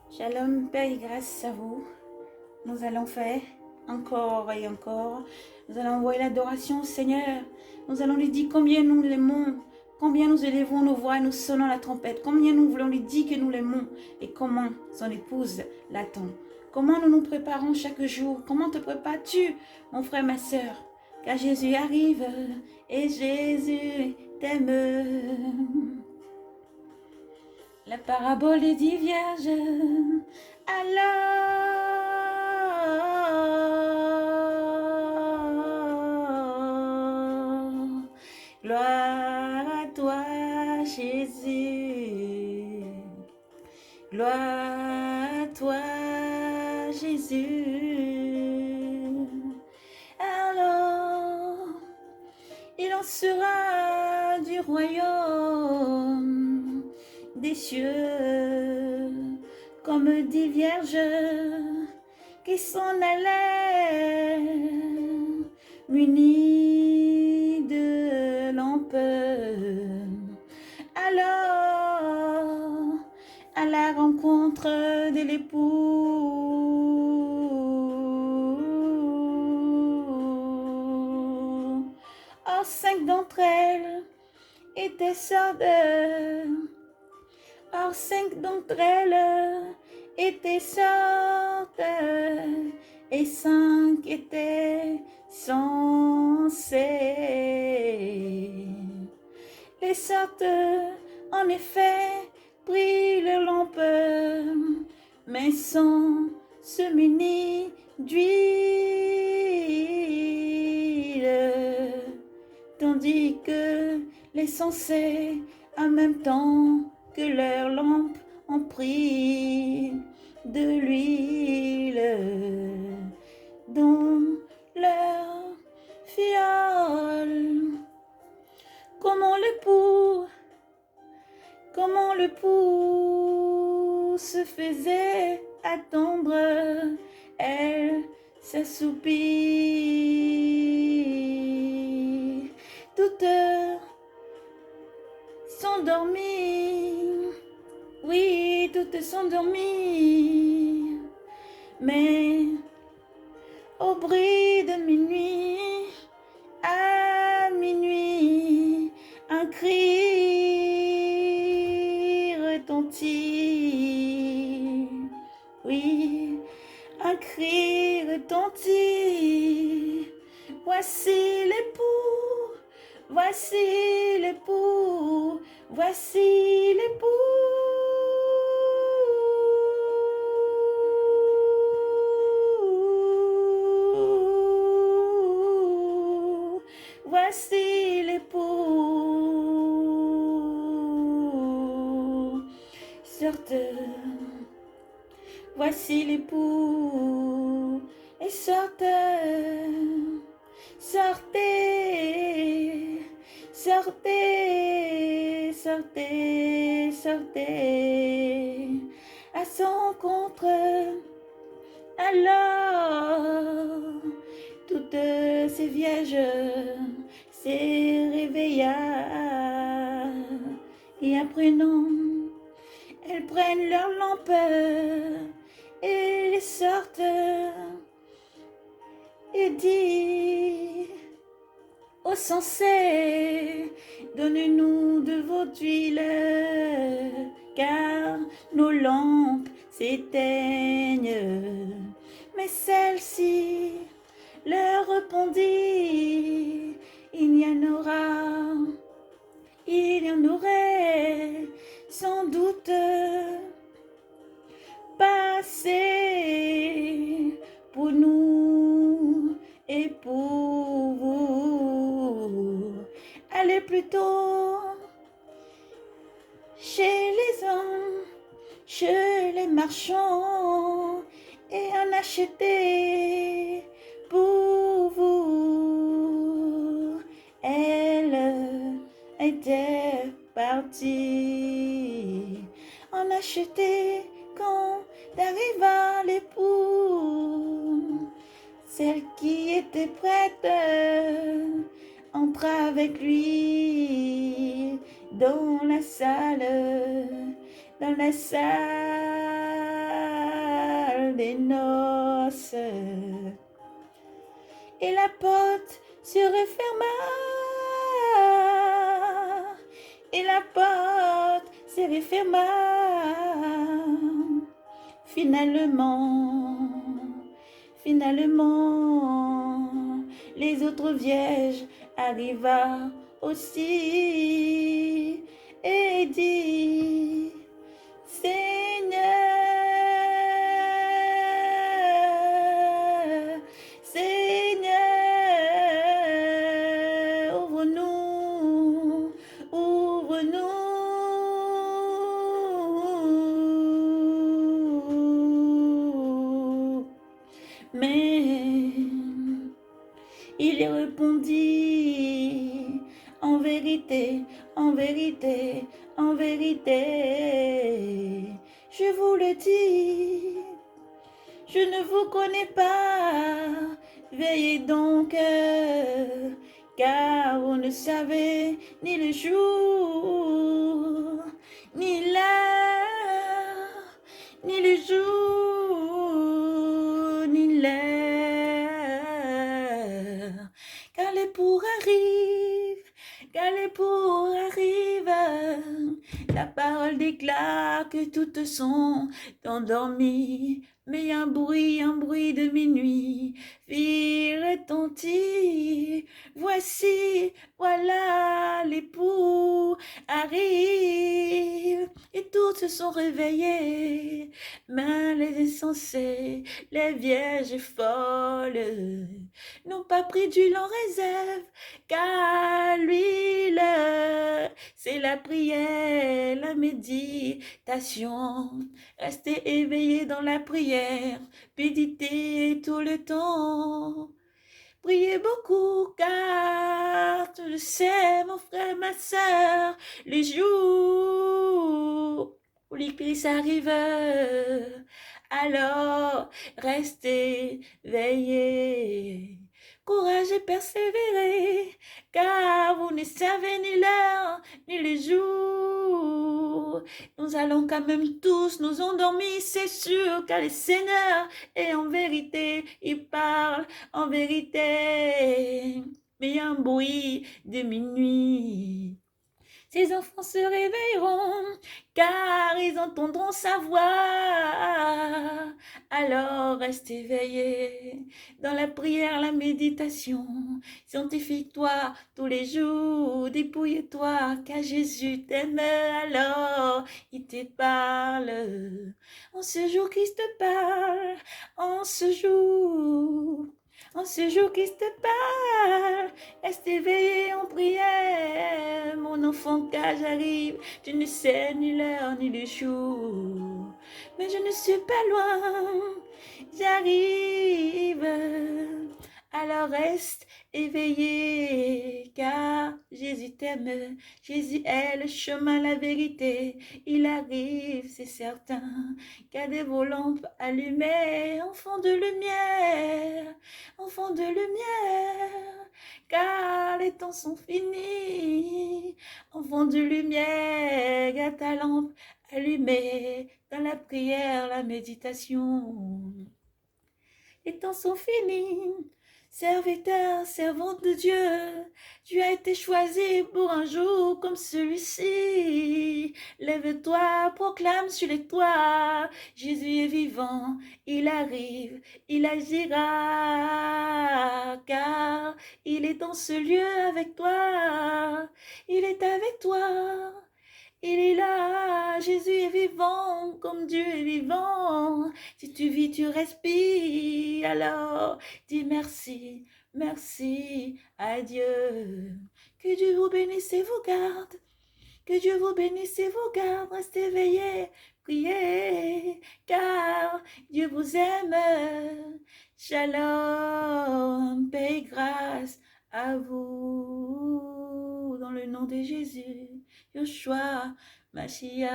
Shalom, paix et grâce à vous. Nous allons faire encore et encore. Nous allons envoyer l'adoration au Seigneur. Nous allons lui dire combien nous l'aimons, combien nous élevons nos voix et nous sonnons la trompette, combien nous voulons lui dire que nous l'aimons et comment son épouse l'attend. Comment nous nous préparons chaque jour. Comment te prépares-tu, mon frère, ma soeur? Car Jésus arrive et Jésus t'aime. La parabole des 10 vierges. Alors, gloire à toi, Jésus. Gloire à toi, Jésus. Alors, il en sera du royaume des cieux, comme 10 vierges qui s'en allaient, munies de lampes. Alors, à la rencontre de l'époux. Or, 5 d'entre elles étaient sordes. Or, 5 d'entre elles étaient sortes et 5 étaient censées. Les sortes, en effet, prirent leurs lampes, mais sans se munir d'huile, tandis que les sensés, en même temps que leurs lampes, ont pris de l'huile dans leur fiole. Comment l'époux se faisait attendre, elle s'assoupit. Toutes s'endormies, oui, toutes s'endormies, mais au bruit de minuit, à minuit, un cri retentit. Oui, un cri retentit. Voici l'époux, voici l'époux, voici l'époux. Voici l'époux. Sortez, voici l'époux. Et sortez, sortez, sortez, sortez, sortez à son rencontre. Alors, toutes ces vierges se réveilla et apprenant, elles prennent leurs lampes et les sortent et dit aux sensés, donnez-nous de votre huile, car nos lampes s'éteignent. Mais celle-ci leur répondit, il y en aurait sans doute passé pour nous et pour vous. Allez plutôt chez les hommes, chez les marchands, et en acheter pour vous. Elle était partie en acheter quand arriva l'époux. Celle qui était prête entra avec lui dans la salle, dans la salle. des noces. Et la porte se referma. Et la porte se referma. Finalement, les autres vierges arriva aussi et dit, Seigneur, Seigneur, ouvre-nous, ouvre-nous. Mais il répondit, en vérité, en vérité, en vérité, je vous le dis, je ne vous connais pas. Veillez donc, car vous ne savez ni le jour, ni l'heure, ni le jour, ni l'heure. Car l'époux arrive, la parole déclare que toutes sont endormies, mais un bruit de minuit fit retentir. Voici, voilà, l'époux arrive, et toutes se sont réveillées, mais les insensés, les vierges folles, n'ont pas pris d'huile en réserve, car l'huile, c'est la prière, la méditation. Restez éveillés dans la prière, méditez tout le temps. Priez beaucoup, car tu le sais, mon frère, ma soeur, les jours où l'église arrive, alors restez veillés. Courage et persévérez, car vous ne savez ni l'heure, ni le jour. Nous allons quand même tous nous endormir, c'est sûr, car le Seigneur est en vérité, il parle en vérité. Mais un bruit de minuit, ces enfants se réveilleront, car ils entendront sa voix. Alors reste éveillé dans la prière, la méditation. Sanctifie-toi tous les jours, dépouille-toi, car Jésus t'aime. Alors il te parle. En ce jour, Christ te parle. En ce jour. En ce jour, Christ te parle, reste éveillé en prière, mon enfant, car j'arrive, tu ne sais ni l'heure ni le jour, mais je ne suis pas loin, j'arrive, alors reste éveillé, car Jésus t'aime, Jésus est le chemin, la vérité, il arrive, c'est certain, gardez vos lampes allumées, enfants de lumière, enfants de lumière, car les temps sont finis. Enfants de lumière, garde ta lampe allumée dans la prière, la méditation. Les temps sont finis. Serviteur, servante de Dieu, tu as été choisi pour un jour comme celui-ci. Lève-toi, proclame sur les toits, Jésus est vivant, il arrive, il agira, car il est dans ce lieu avec toi, il est avec toi. Il est là, Jésus est vivant, comme Dieu est vivant. Si tu vis, tu respires, alors dis merci, merci à Dieu. Que Dieu vous bénisse et vous garde. Que Dieu vous bénisse et vous garde. Restez éveillés, priez, car Dieu vous aime. Shalom, paix et grâce à vous. Dans le nom de Jésus, Yoshua, Mashiach.